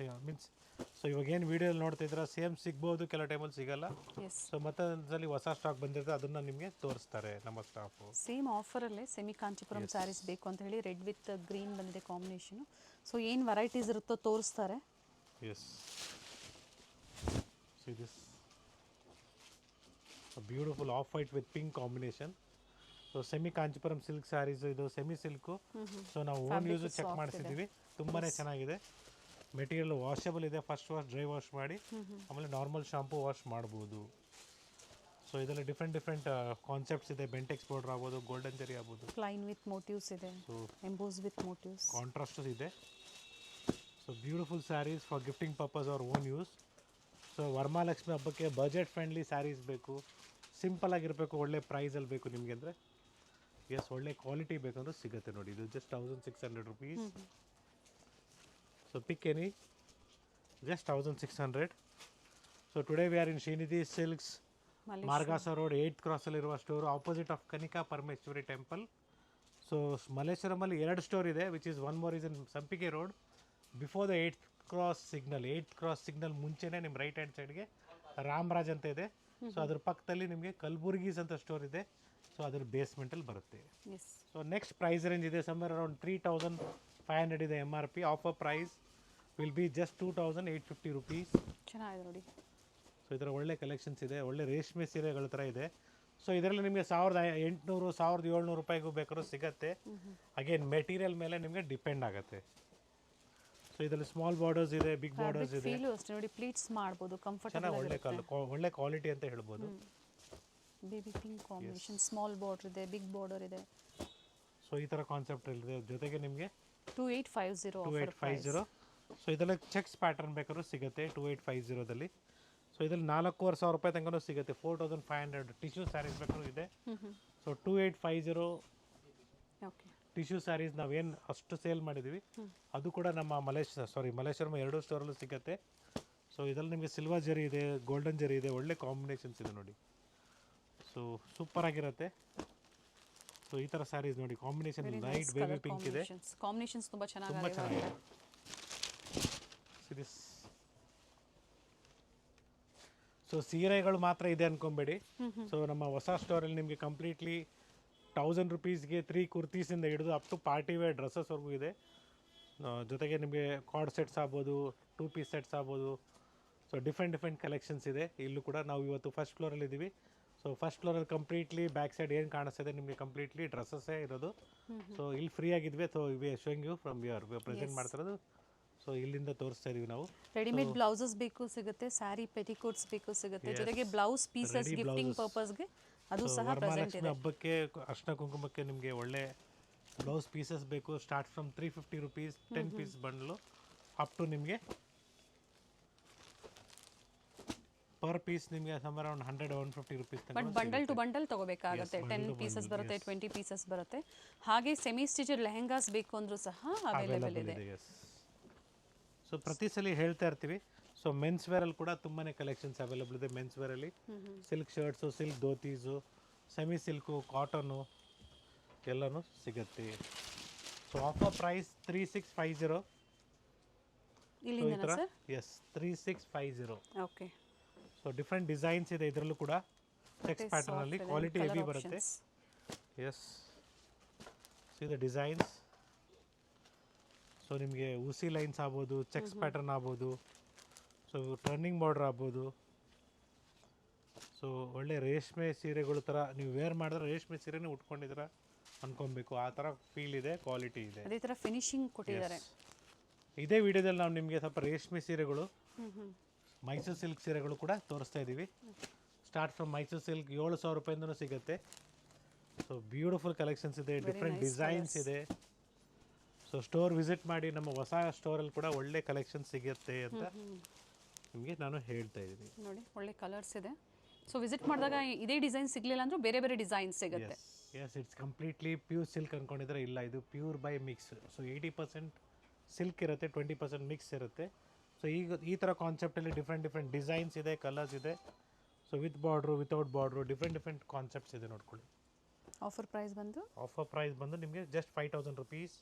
ಮೀನ್ಸ್ ಸೊ ಇವಾಗ ಏನು ವೀಡಿಯೋಲಿ ನೋಡ್ತಾ ಇದ್ರೆ ಸೇಮ್ ಸಿಗ್ಬೋದು, ಕೆಲವು ಟೈಮಲ್ಲಿ ಸಿಗಲ್ಲ. ಸೊ ಮತ್ತೊಂದ್ಸಲಿ ಹೊಸ ಸ್ಟಾಕ್ ಬಂದಿರುತ್ತೆ, ಅದನ್ನು ನಿಮಗೆ ತೋರಿಸ್ತಾರೆ ನಮ್ಮ ಸ್ಟಾಫು. ಸೇಮ್ ಆಫರಲ್ಲೇ ಸೆಮಿ ಕಾಂಚಿಪುರಂ ಸ್ಯಾರೀಸ್ ಬೇಕು ಅಂತ ಹೇಳಿ ರೆಡ್ ವಿತ್ ಗ್ರೀನ್ ಬಂದಿದೆ ಕಾಂಬಿನೇಷನು. ಸೊ ಏನು ವೆರೈಟೀಸ್ ಇರುತ್ತೋ ತೋರಿಸ್ತಾರೆ. Yes. So this beautiful off white with pink combination. So semi Kanchipuram silk sarees, ಇದು ಸೆಮಿ ಸಿಲ್ಕು. ಸೊ ನಾವು ಓನ್ ಯೂಸು ಚೆಕ್ ಮಾಡಿಸಿದ್ದೀವಿ, ತುಂಬಾ ಚೆನ್ನಾಗಿದೆ. ಮೆಟೀರಿಯಲ್ ವಾಷಬಲ್ ಇದೆ, ಫಸ್ಟ್ ವಾಶ್, ಡ್ರೈ ವಾಶ್ ಮಾಡಿ ಆಮೇಲೆ ನಾರ್ಮಲ್ ಶಾಂಪೂ ವಾಶ್ ಮಾಡ್ಬೋದು. ಸೊ ಇದರಲ್ಲಿ ಡಿಫ್ರೆಂಟ್ ಕಾನ್ಸೆಪ್ಟ್ಸ್ ಇದೆ, ಬೆಂಟೆಕ್ಸ್ ಬಾರ್ಡರ್ ಆಗ್ಬೋದು, ಗೋಲ್ಡನ್ ಜರಿ ಆಗ್ಬೋದು, ಪ್ಲೈನ್ ವಿತ್ ಮೋಟಿವ್ಸ್ ಇದೆ, ಎಂಬೋಸ್ ವಿತ್ ಮೋಟಿವ್ಸ್, ಕಾಂಟ್ರಾಸ್ಟ್ ಇದೆ. So beautiful sarees for gifting purpose or own use. So Varamahalakshmi ಹಬ್ಬಕ್ಕೆ ಬಜೆಟ್ ಫ್ರೆಂಡ್ಲಿ ಸ್ಯಾರೀಸ್ ಬೇಕು, ಸಿಂಪಲ್ ಆಗಿರಬೇಕು, ಒಳ್ಳೆ ಪ್ರೈಸಲ್ಲಿ ಬೇಕು ನಿಮಗೆ ಅಂದರೆ, ಎಸ್, ಒಳ್ಳೆ ಕ್ವಾಲಿಟಿ ಬೇಕಂದ್ರೆ ಸಿಗುತ್ತೆ ನೋಡಿ. ಇದು just 1600 rupees. So pick any, just 1600. So today we are in Srinidhi silks, Margosa road 8th ಕ್ರಾಸಲ್ಲಿರುವ store, opposite of Kanika Parameshwari temple. So ಮಲ್ಲೇಶ್ವರಮಲ್ಲಿ 2 ಸ್ಟೋರ್ ಇದೆ, which is one more is in Sampige road before the 8th cross signal ಮುಂಚೆನೇ ನಿಮ್ಮ right hand ಸೈಡ್ಗೆ ರಾಮರಾಜ್ ಅಂತ ಇದೆ. So ಅದ್ರ ಪಕ್ಕದಲ್ಲಿ ನಿಮಗೆ ಕಲ್ಬುರ್ಗೀಸ್ ಅಂತ ಸ್ಟೋರ್ ಇದೆ. ಸೊ ಅದ್ರ ಬೇಸ್ಮೆಂಟಲ್ಲಿ ಬರುತ್ತೆ. ಸೊ ನೆಕ್ಸ್ಟ್ ಪ್ರೈಸ್ ರೇಂಜ್ ಇದೆ ಸಮ್ವೇರ್ ಅರೌಂಡ್ 3500 ಇದೆ MRP. Offer price will be just 2850 rupees. ಚೆನ್ನಾಗಿದೆ ನೋಡಿ. ಸೊ ಇದರ ಒಳ್ಳೆ ಕಲೆಕ್ಷನ್ಸ್ ಇದೆ, ಒಳ್ಳೆ ರೇಷ್ಮೆ ಸೀರೆಗಳ ಥರ ಇದೆ. ಸೊ ಇದರಲ್ಲಿ ನಿಮಗೆ 1800 1700 ರೂಪಾಯಿಗೂ ಬೇಕಾದ್ರೂ ಸಿಗುತ್ತೆ. ಅಗೇನ್ ಮೆಟೀರಿಯಲ್ ಮೇಲೆ ನಿಮಗೆ ಡಿಪೆಂಡ್ ಆಗುತ್ತೆ. ಸೊ ಇದರಲ್ಲಿ ಸ್ಮಾಲ್ ಬಾರ್ಡರ್ಸ್ ಇದೆ, ಬಿಗ್ ಬಾರ್ಡರ್ಸ್ ಇದೆ. ಫೀಲ್ ಅಷ್ಟೇ ನೋಡಿ, ಪ್ಲೀಟ್ಸ್ ಮಾಡ್ಬೋದು, ಕಂಫರ್ಟಬಲ್ ಚೆನ್ನಾಗಿ ಒಳ್ಳೆ ಕ್ವಾಲಿಟಿ ಅಂತ ಹೇಳ್ಬೋದು. Baby pink combination, small border ಇದೆ, ಬಿಗ್ ಬಾರ್ಡರ್ ಇದೆ. ಸೊ ಈ ಥರ ಕಾನ್ಸೆಪ್ಟ್ ಇದೆ. ಜೊತೆಗೆ ನಿಮಗೆ 2850. ಸೊ ಇದರಲ್ಲಿ ಚೆಕ್ಸ್ ಪ್ಯಾಟರ್ನ್ ಬೇಕಾದ್ರೂ ಸಿಗುತ್ತೆ 2850ದಲ್ಲಿ. ಸೊ ಇದ್ರಲ್ಲಿ 4,500 ತನಕ ಸಿಗುತ್ತೆ. 4,500 ಟಿಶ್ಯೂ ಸ್ಯಾರೀಸ್ ಬೇಕಾದ್ರೂ ಇದೆ. ಸೊ 2850 ಓಕೆ ಟಿಶ್ಯೂ ಸ್ಯಾರೀಸ್ ನಾವೇನು ಅಷ್ಟು ಸೇಲ್ ಮಾಡಿದ್ದೀವಿ ಅದು ಕೂಡ ನಮ್ಮ ಮಲೇಶ್ವರಂ 2 ಸ್ಟೋರಲ್ಲೂ ಸಿಗುತ್ತೆ. ಸೊ ಇದರಲ್ಲಿ ನಿಮಗೆ ಸಿಲ್ವರ್ ಜರಿ ಇದೆ, ಗೋಲ್ಡನ್ ಜರಿ ಇದೆ, ಒಳ್ಳೆ ಕಾಂಬಿನೇಷನ್ಸ್ ಇದೆ ನೋಡಿ. ಸೊ ಸೂಪರ್ ಆಗಿರುತ್ತೆ. ಸೊ ಈ ಥರ ಸ್ಯಾರೀಸ್ ನೋಡಿ, ಕಾಂಬಿನೇಷನ್ ಲೈಟ್ ಬೇಬಿ ಪಿಂಕ್ ಇದೆ, ಕಾಂಬಿನೇಷನ್ಸ್ ತುಂಬ ತುಂಬ ಚೆನ್ನಾಗಿದೆ. ಸೊ ಸೀರೆಗಳು ಮಾತ್ರ ಇದೆ ಅನ್ಕೊಂಬೇಡಿ. ಸೊ ನಮ್ಮ ಹೊಸ ಸ್ಟೋರಲ್ಲಿ ನಿಮಗೆ ಕಂಪ್ಲೀಟ್ಲಿ 1000 ರುಪೀಸ್ಗೆ 3 ಕುರ್ತೀಸಿಂದ ಹಿಡಿದು ಅಪ್ ಟು ಪಾರ್ಟಿ ವೇರ್ ಡ್ರೆಸ್ಸಸ್ವರೆಗೂ ಇದೆ. ಜೊತೆಗೆ ನಿಮಗೆ ಕಾರ್ಡ್ ಸೆಟ್ಸ್ ಆಗ್ಬೋದು, 2 ಪೀಸ್ ಸೆಟ್ಸ್ ಆಗ್ಬೋದು. ಸೊ ಡಿಫ್ರೆಂಟ್ ಕಲೆಕ್ಷನ್ಸ್ ಇದೆ. ಇಲ್ಲೂ ಕೂಡ ನಾವು ಇವತ್ತು ಫಸ್ಟ್ ಫ್ಲೋರಲ್ಲಿ ಇದ್ದೀವಿ. ಸೊ ಫಸ್ಟ್ ಫ್ಲೋರಲ್ಲಿ ಕಂಪ್ಲೀಟ್ಲಿ ಬ್ಯಾಕ್ ಸೈಡ್ ಏನು ಕಾಣಿಸ್ತಿದೆ ನಿಮಗೆ ಕಂಪ್ಲೀಟ್ಲಿ ಡ್ರೆಸ್ಸಸ್ಸೇ ಇರೋದು. ಸೊ ಇಲ್ಲಿ ಫ್ರೀ ಆಗಿದ್ವಿ. So we showing you from your present ಮಾಡ್ತಿರೋದು. ಸೊ ಇಲ್ಲಿಂದ ತೋರಿಸ್ತಾ ಇದೀವಿ ನಾವು. ರೆಡಿಮೇಡ್ ಬ್ಲೌಸಸ್ ಬೇಕು ಸಿಗುತ್ತೆ, ಸ್ಯಾರಿ ಪೆಟಿಕೋಟ್ಸ್ ಬೇಕು ಸಿಗುತ್ತೆ, ಜೊತೆಗೆ ಬ್ಲೌಸ್ ಪೀಸಸ್ ಗಿಫ್ಟಿಂಗ್ ಪರ್ಪಸ್ಗೆ ಅದು ಸಹ ಪ್ರೆಸೆಂಟ್ ಇದೆ. ಹಬ್ಬಕ್ಕೆ ಅರ್ಶಿನ ಕುಂಕುಮಕ್ಕೆ ನಿಮಗೆ ಒಳ್ಳೆ ಬ್ಲೌಸ್ ಪೀಸಸ್ ಬೇಕು. Start from 350 rupees 10 piece bundle up to ನಿಮಗೆ ಪರ್ ಪೀಸ್ ನಿಮಗೆ some around 100-150 rupees. But bundle to bundle ತಗೋಬೇಕಾಗುತ್ತೆ. 10 ಪೀಸಸ್ ಬರುತ್ತೆ, 20 ಪೀಸಸ್ ಬರುತ್ತೆ. ಹಾಗೆ ಸೆಮಿ ಸ್ಟಿಚಡ್ ಲೆಹೆಂಗಾಸ್ ಬೇಕು ಅಂದ್ರೂ ಸಹ ಅವೈಲೇಬಲ್ ಇದೆ. ಸೊ ಪ್ರತಿ ಸಲ ಹೇಳ್ತಾ ಇರ್ತೀವಿ. ಸೊ ಮೆನ್ಸ್ ವೇರಲ್ಲಿ ಕೂಡ ತುಂಬಾ ಕಲೆಕ್ಷನ್ಸ್ ಅವೈಲೇಬಲ್ ಇದೆ. ಮೆನ್ಸ್ ವೇರಲ್ಲಿ silk shirts, silk dhotis, semi silk, cotton ಎಲ್ಲನೂ ಸಿಗುತ್ತೆ. So offer price 3650. ಇಲ್ಲಿಂದ sir? Yes 3650. Okay. So different designs ಇದೆ ಇದರಲ್ಲೂ ಕೂಡ. ಚೆಕ್ಸ್ ಪ್ಯಾಟರ್ನ್ ಅಲ್ಲಿ ಕ್ವಾಲಿಟಿ ಹೆವಿ ಬರುತ್ತೆ. Yes see the designs. So ನಿಮಗೆ ಉಸಿ ಲೈನ್ಸ್ ಆಗ್ಬೋದು, ಚೆಕ್ಸ್ ಪ್ಯಾಟರ್ನ್ ಆಗ್ಬೋದು, ಸೊ ಟರ್ನಿಂಗ್ ಬಾರ್ಡರ್ ಆಗ್ಬೋದು. ಸೊ ಒಳ್ಳೆ ರೇಷ್ಮೆ ಸೀರೆಗಳ ಥರ ನೀವು ವೇರ್ ಮಾಡಿದ್ರೆ ರೇಷ್ಮೆ ಸೀರೆನೇ ಉಟ್ಕೊಂಡಿದ್ದೀರ ಅನ್ಕೊಬೇಕು. ಆ ಥರ ಫೀಲ್ ಇದೆ, ಕ್ವಾಲಿಟಿ ಇದೆ. ಅದೇ ಥರ ಫಿನಿಶಿಂಗ್ ಕೊಟ್ಟಿದ್ದಾರೆ. ಇದೇ ವಿಡಿಯೋದಲ್ಲಿ ನಾವು ನಿಮಗೆ ಸ್ವಲ್ಪ ರೇಷ್ಮೆ ಸೀರೆಗಳು, ಮೈಸೂರು ಸಿಲ್ಕ್ ಸೀರೆಗಳು ಕೂಡ ತೋರಿಸ್ತಾ ಇದ್ದೀವಿ. ಸ್ಟಾರ್ಟ್ ಫ್ರಮ್ ಮೈಸೂರು ಸಿಲ್ಕ್ 7,000 ರೂಪಾಯಿಂದನೂ ಸಿಗುತ್ತೆ. ಸೊ ಬ್ಯೂಟಿಫುಲ್ ಕಲೆಕ್ಷನ್ಸ್ ಇದೆ, ಡಿಫ್ರೆಂಟ್ ಡಿಸೈನ್ಸ್ ಇದೆ. ಸೊ ಸ್ಟೋರ್ ವಿಸಿಟ್ ಮಾಡಿ, ನಮ್ಮ ಹೊಸ ಸ್ಟೋರಲ್ಲಿ ಕೂಡ ಒಳ್ಳೆ ಕಲೆಕ್ಷನ್ ಸಿಗುತ್ತೆ ಅಂತ ನಿಮಗೆ ನಾನು ಹೇಳ್ತಾ ಇದ್ದೀನಿ. ನೋಡಿ ಒಳ್ಳೆ ಕಲರ್ಸ್ ಇದೆ. ಸೊ ವಿಸಿಟ್ ಮಾಡಿದಾಗ ಇದೇ ಡಿಸೈನ್ ಸಿಗಲಿಲ್ಲ ಅಂದ್ರೂ ಬೇರೆ ಬೇರೆ ಡಿಸೈನ್ ಸಿಗುತ್ತೆ. Yes it's completely pure silk ಅಂದ್ಕೊಂಡಿದ್ರೆ ಇಲ್ಲ, ಇದು pure by mix. So 80% silk ಇರುತ್ತೆ, 20% ಮಿಕ್ಸ್ ಇರುತ್ತೆ. ಸೊ ಈಗ ಈ ಥರ ಕಾನ್ಸೆಪ್ಟಲ್ಲಿ ಡಿಫ್ರೆಂಟ್ ಡಿಸೈನ್ಸ್ ಇದೆ, ಕಲರ್ಸ್ ಇದೆ. So with border, without border, different concepts ಇದೆ ನೋಡ್ಕೊಳ್ಳಿ. ಆಫರ್ ಪ್ರೈಸ್ ಬಂದು ನಿಮಗೆ ಜಸ್ಟ್ 5000 ರುಪೀಸ್.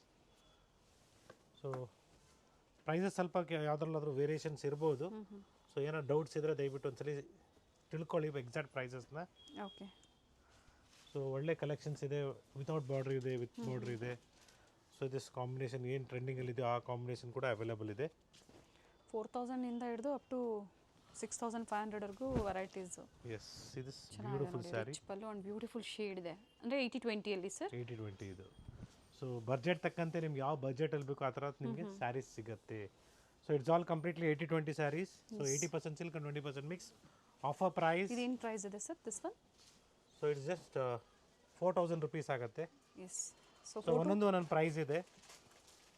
ಸೊ ಪ್ರೈಸಸ್ ಸ್ವಲ್ಪ ಯಾವುದ್ರಲ್ಲಾದರೂ ವೇರಿಯೇಷನ್ಸ್ ಇರ್ಬೋದು. ಸೊ ಏನೋ ಡೌಟ್ಸ್ ಇದ್ದರೆ ದಯವಿಟ್ಟು ಒಂದ್ಸಲಿ ತಿಳ್ಕೊಳ್ಳಿ ಎಕ್ಸಾಕ್ಟ್ ಪ್ರೈಸಸ್ನ. ಓಕೆ. ಸೊ ಒಳ್ಳೆ ಕಲೆಕ್ಷನ್ಸ್ ಇದೆ, ವಿತೌಟ್ ಬಾರ್ಡ್ರ್ ಇದೆ, ವಿತ್ ಬಾರ್ಡ್ರ್ ಇದೆ. ಸೊ ದಿಸ್ ಕಾಂಬಿನೇಷನ್ ಏನು ಟ್ರೆಂಡಿಂಗಲ್ಲಿದೆ ಆ ಕಾಂಬಿನೇಷನ್ ಕೂಡ ಅವೈಲೇಬಲ್ ಇದೆ. 4000 ಇಂದ ಹಿಡಿದು up to 6500 varieties. Yes this beautiful saree. Rich pallu and beautiful shade ಇದೆ. ಅಂದರೆ 80-20 ಅಲ್ಲಿ ಸರ್? 80-20 ಇದು. ಸೊ ಬಜೆಟ್ ತಕ್ಕಂತೆ ನಿಮ್ಗೆ ಯಾವ ಬಜೆಟಲ್ಲಿ ಬೇಕು ಆ ಥರ ನಿಮಗೆ ಸ್ಯಾರೀಸ್ ಸಿಗುತ್ತೆ. So it's all completely 80-20 sarees. So 80% silk and 20% mix. Offer price ಇದೇನು ಪ್ರೈಸ್ ಇದೆ sir this one? So it's just 4000 rupees ಆಗುತ್ತೆ. ಎಸ್. ಸೊ ಒಂದೊಂದು ಪ್ರೈಸ್ ಇದೆ.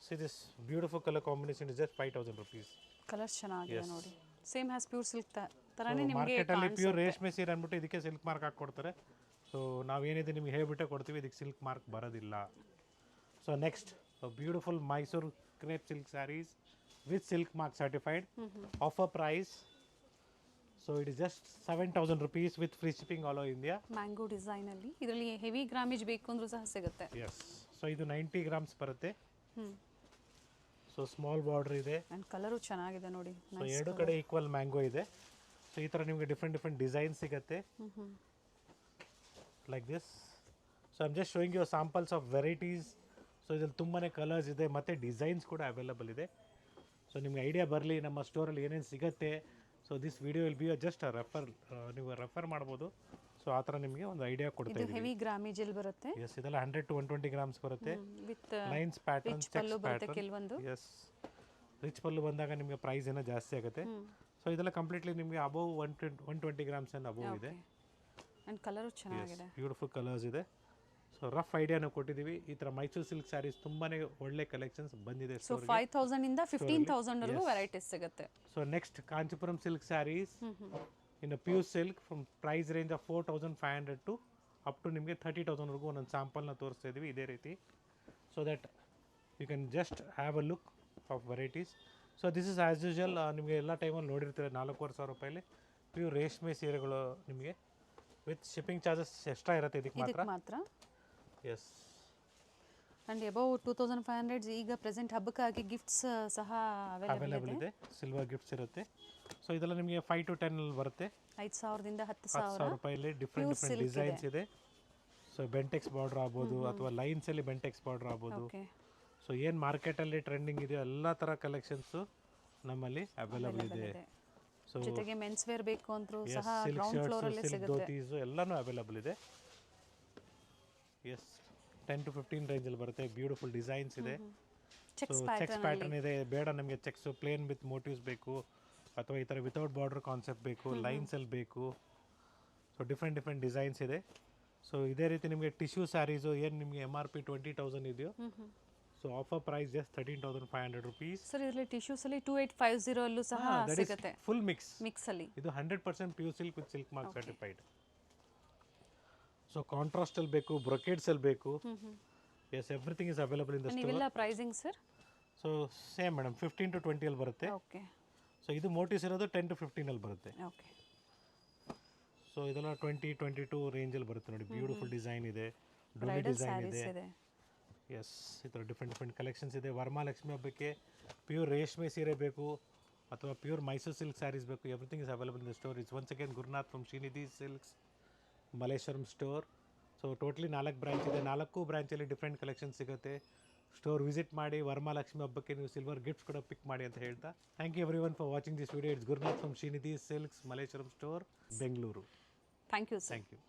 So this beautiful colour combination is just 5000 rupees. Colours ಚೆನ್ನಾಗಿದೆ ನೋಡಿ. Same has pure silk ಥರನೇ ನಿಮಗೆ ಮಾರ್ಕೆಟಲ್ಲಿ ಪ್ಯೂರ್ ರೇಷ್ಮೆ ಸೀರೆ ಅಂದ್ಬಿಟ್ಟು ಇದಕ್ಕೆ ಸಿಲ್ಕ್ ಮಾರ್ಕ್ ಹಾಕ್ಕೊಡ್ತಾರೆ. ಸೊ ನಾವೇನಿದೆ ನಿಮ್ಗೆ ಹೇಳ್ಬಿಟ್ಟೆ ಕೊಡ್ತೀವಿ, ಇದಕ್ಕೆ ಸಿಲ್ಕ್ ಮಾರ್ಕ್ ಬರೋದಿಲ್ಲ. So next beautiful Mysuru crepe silk sarees with silk mark certified. Offer price so it is just 7000 rupees with free shipping all over India. Mango ಡಿಸೈನಲ್ಲಿ ಇದರಲ್ಲಿ ಹೆವಿ ಗ್ರಾಮೇಜ್ ಬೇಕು ಅಂದ್ರೂ ಸಹ ಸಿಗುತ್ತೆ. ಎಸ್. ಸೊ ಇದು 90 ಗ್ರಾಮ್ಸ್ ಬರುತ್ತೆ. So small border ಇದೆ. And colour ಚೆನ್ನಾಗಿದೆ ನೋಡಿ. ಸೊ ಎರಡು ಕಡೆ ಈಕ್ವಲ್ ಮ್ಯಾಂಗೋ ಇದೆ. ಸೊ ಈ ಥರ ನಿಮಗೆ ಡಿಫ್ರೆಂಟ್ ಡಿಸೈನ್ ಸಿಗುತ್ತೆ like this. So I am just showing you samples of varieties. So ಇದ್ರಲ್ಲಿ ತುಂಬಾ ಕಲರ್ಸ್ ಇದೆ ಮತ್ತು ಡಿಸೈನ್ಸ್ ಕೂಡ ಅವೈಲೇಬಲ್ ಇದೆ. ಸೊ ನಿಮ್ಗೆ ಐಡಿಯಾ ಬರಲಿ ನಮ್ಮ ಸ್ಟೋರಲ್ಲಿ ಏನೇನು ಸಿಗುತ್ತೆ. So this video will be just ನೀವು ರೆಫರ್ ಮಾಡ್ಬೋದು. ಸೊ ಆ ಥರ ನಿಮಗೆ ಒಂದು ಐಡಿಯಾ ಕೊಡ್ತಾ ಇದ್ದೀವಿ. ಹೆವಿ ಗ್ರಾಮೇಜ್ ಅಲ್ಲಿ ಬರುತ್ತೆ. ಎಸ್ ಇದೆಲ್ಲ 100-120 ಗ್ರಾಮ್ಸ್ ಬರುತ್ತೆ. With lines pattern, cheques pattern. ಕೆಲವೊಂದು ಎಸ್ ರಿಚ್ ಪಲ್ಲು ಬಂದಾಗ ನಿಮಗೆ ಪ್ರೈಸ್ ಏನೋ ಜಾಸ್ತಿ ಆಗುತ್ತೆ. ಸೊ ಇದೆಲ್ಲ ಕಂಪ್ಲೀಟ್ಲಿ ನಿಮಗೆ ಅಬೌವ್ 120 ಗ್ರಾಮ್ಸ್ ಅಂಡ್ ಅಬೌವ್ ಇದೆ. ಆ್ಯಂಡ್ ಕಲರು ಚೆನ್ನಾಗಿದೆ. ಬ್ಯೂಟಿಫುಲ್ ಕಲರ್ಸ್ ಇದೆ. ಸೊ ರಫ್ ಐಡಿಯಾನು ಕೊಟ್ಟಿದ್ದೀವಿ. ಈ ಥರ ಮೈಸೂರು ಸಿಲ್ಕ್ ಸ್ಯಾರೀಸ್ ತುಂಬಾ ಒಳ್ಳೆ ಕಲೆಕ್ಷನ್ಸ್ ಬಂದಿದೆ. ಸೊ 5000 ಇಂದ 15000 ವರೆಗೂ ವೆರೈಟೀಸ್ ಸಿಗುತ್ತೆ. So next Kanchipuram silk sarees in pure silk from price range of 4500 to up to ನಿಮಗೆ 30,000 ವರೆಗೂ ಒಂದೊಂದು ಸ್ಯಾಂಪಲ್ನ ತೋರಿಸ್ತಾ ಇದ್ದೀವಿ ಇದೇ ರೀತಿ. So that you can just have a look of varieties. So this is as usual ನಿಮಗೆ ಎಲ್ಲ ಟೈಮಲ್ಲಿ ನೋಡಿರ್ತೀರ 4500 ರೂಪಾಯಲ್ಲಿ ಪ್ಯೂರ್ ರೇಷ್ಮೆ ಸೀರೆಗಳು ನಿಮಗೆ ವಿತ್ ಶಿಪ್ಪಿಂಗ್ ಚಾರ್ಜಸ್ ಎಕ್ಸ್ಟ್ರಾ ಇರುತ್ತೆ ಇದಕ್ಕೆ ಮಾತ್ರ. ಎಸ್ ಆ್ಯಂಡ್ ಅಬೌವ್ 2500 ಈಗ ಪ್ರೆಸೆಂಟ್ ಹಬ್ಬಕ್ಕಾಗಿ ಗಿಫ್ಟ್ಸ್ ಸಹ ಅವೈಲೇಬಲ್ ಇದೆ. ಸಿಲ್ವರ್ ಗಿಫ್ಟ್ಸ್ ಇರುತ್ತೆ. ಸೊ ಇದೆಲ್ಲ ನಿಮಗೆ 5 to 10 ಬರುತ್ತೆ. 5000 ಇಂದ 10000 ರೂಪಾಯಲ್ಲಿ ಡಿಫ್ರೆಂಟ್ ಡಿಸೈನ್ಸ್ ಇದೆ. ಸೊ ಬೆಂಟೆಕ್ಸ್ ಬಾರ್ಡರ್ ಆಗ್ಬೋದು ಅಥವಾ ಲೈನ್ಸಲ್ಲಿ ಬೆಂಟೆಕ್ಸ್ ಬಾರ್ಡರ್ ಆಗ್ಬೋದು. ಸೊ ಏನು ಮಾರ್ಕೆಟಲ್ಲಿ ಟ್ರೆಂಡಿಂಗ್ ಇದೆಯೋ ಎಲ್ಲ ಥರ ಕಲೆಕ್ಷನ್ಸು ನಮ್ಮಲ್ಲಿ ಅವೈಲೇಬಲ್ ಇದೆ. ಸೊ ಜೊತೆಗೆ ಮೆನ್ಸ್ ವೇರ್ ಬೇಕು ಅಂದ್ರೂ ಸಹ ಸಿಲ್ಕ್ ಗ್ರೌಂಡ್ ಫ್ಲೋರ್ ಶರ್ಟ್ಸ್, ಅಲ್ಲಿ ಸಿಲ್ಕ್ ಸಿಗುತ್ತೆ. ಧೋತೀಸು ಎಲ್ಲನೂ ಅವೈಲೇಬಲ್ ಇದೆ. ಎಸ್ 10 to 15 ರೇಂಜಲ್ಲಿ ಬರುತ್ತೆ. ಬ್ಯೂಟಿಫುಲ್ ಡಿಸೈನ್ಸ್ ಇದೆ. ಚೆಕ್ಸ್ ಚೆಕ್ಸ್ ಪ್ಯಾಟರ್ನ್ ಇದೆ. ಬೇಡ ನಮಗೆ ಚೆಕ್ಸು ಪ್ಲೇನ್ ವಿತ್ ಮೋಟಿವ್ಸ್ ಬೇಕು ಅಥವಾ ಈ ಥರ ವಿತೌಟ್ ಬಾರ್ಡರ್ ಕಾನ್ಸೆಪ್ಟ್ ಬೇಕು, ಲೈನ್ಸಲ್ಲಿ ಬೇಕು. ಸೊ ಡಿಫ್ರೆಂಟ್ ಡಿಸೈನ್ಸ್ ಇದೆ. ಸೊ ಇದೇ ರೀತಿ ನಿಮಗೆ ಟಿಶ್ಯೂ ಸ್ಯಾರೀಸು ಏನು ನಿಮಗೆ MRP 20,000 ಇದೆಯೋ so offer price just 13,500 rupees. Sir ಇದರಲ್ಲಿ ಟಿಶ್ಯೂಸ್ ಅಲ್ಲಿ 2850 ಅಲ್ಲೂ ಸಹ ಸಿಗುತ್ತೆ. ಫುಲ್ ಮಿಕ್ಸ್ ಅಲ್ಲಿ ಇದು 100% pure silk with silk mark certified. So contrast ಅಲ್ಲಿ ಬೇಕು, ಬ್ರೊಕೇಡ್ಸ್ ಅಲ್ಲಿ ಬೇಕು. Yes everything is available in the store. ನೀವೆಲ್ಲ pricing sir? So same madam 15 to 20 ಅಲ್ಲಿ ಬರುತ್ತೆ. ಓಕೆ. ಸೊ ಇದು ಮೋಟಿವ್ಸ್ ಇರೋದು 10 to 15 ಅಲ್ಲಿ ಬರುತ್ತೆ. ಓಕೆ. ಸೊ ಇದೆಲ್ಲ 20-22 ರೇಂಜಲ್ಲಿ ಬರುತ್ತೆ ನೋಡಿ. ಬ್ಯೂಟಿಫುಲ್ ಡಿಸೈನ್ ಇದೆ, ಡೋಲಿ ಡಿಸೈನ್ ಇದೆ. ಎಸ್ ಈ ಥರ ಡಿಫ್ರೆಂಟ್ ಕಲೆಕ್ಷನ್ಸ್ ಇದೆ. ವರಮಹಾಲಕ್ಷ್ಮಿ ಹಬ್ಬಕ್ಕೆ ಪ್ಯೂರ್ ರೇಷ್ಮೆ ಸೀರೆ ಬೇಕು ಅಥವಾ ಪ್ಯೂರ್ ಮೈಸೂರು ಸಿಲ್ಕ್ ಸ್ಯಾರೀಸ್ ಬೇಕು, everything is available in the store. It's once again Gurunath from Srinidhi silks Malleshwaram store. So totally 4 branch ಇದೆ. 4 ಬ್ರಾಂಚಲ್ಲಿ ಡಿಫ್ರೆಂಟ್ ಕಲೆಕ್ಷನ್ ಸಿಗುತ್ತೆ. ಸ್ಟೋರ್ ವಿಸಿಟ್ ಮಾಡಿ. ವರಮಹಾಲಕ್ಷ್ಮಿ ಹಬ್ಬಕ್ಕೆ ನೀವು ಸಿಲ್ವರ್ ಗಿಫ್ಟ್ಸ್ ಕೂಡ ಪಿಕ್ ಮಾಡಿ ಅಂತ ಹೇಳ್ತಾ thank you everyone for watching this video. It's Gurunath from Srinidhi silks Malleshwaram store, Bengaluru. Thank you sir. Thank you.